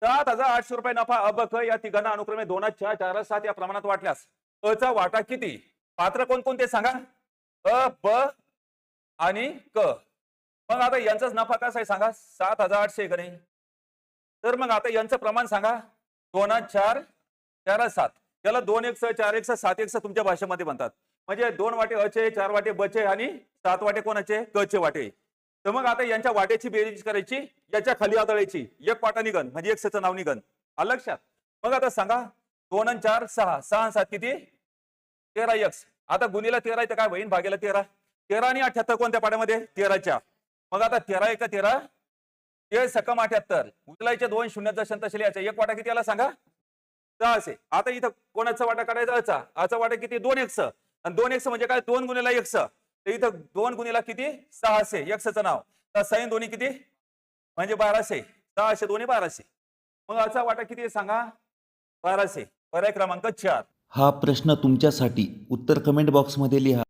7,800 रुपये नफा अ, ब, क या तिघांना अनुक्रमे 2, 4, 4, 7 या प्रमाणात वाटल्यास अ चा वाटा किती? पात्र कोणकोणते सांगा? अ, ब आणि क. मग आता यांचाच नफा कसा आहे सांगा? 7,800 का नाही? तर मग आता यांचं प्रमाण सांगा. 2, 4, 4, 7. त्याला 2 1 4 1 7 1 तुमच्या भाषेमध्ये म्हणतात. म्हणजे 2 वाटे अचे, 4 वाटे बचे आणि 7 वाटे कोणाचे? कचे वाटे. तर मग आता यांच्या वाट्याची बेरीज करायची, याच्या खाली आदळायची. एक वाटा निघन म्हणजे एक चं नाव निघन. आलं लक्षात? मग आता सांगा 2 आणि 4 6. 6 आणि 7 किती? 13 एक्स. आता गुणीला 13 आहे तर काय होईल? भागेला 13. 13 आणि 78 कोणत्या पाड्यामध्ये? 13च्या. मग आता 13 1 13 ते सकम 78. उचलायचे 2 शून्याचा दशंत याचा एक वाटा किती आला सांगा? 600. आता इथं कोणाचा वाटा काढायचा? अचा. आचा वाटा किती? 2 एक्स. आणि 2 एक्स म्हणजे काय? 2 गुणिला एक्स. तर इथं 2 गुणिला किती? 600. एक्सचं नाव. तर सैन दोन्ही किती? म्हणजे 1200. 600 दोन्ही 1200. मग आचा वाटा किती आहे सांगा? 1200. पर्याय क्रमांक 4. हा प्रश्न तुमच्यासाठी उत्तर कमेंट बॉक्समध्ये लिहा.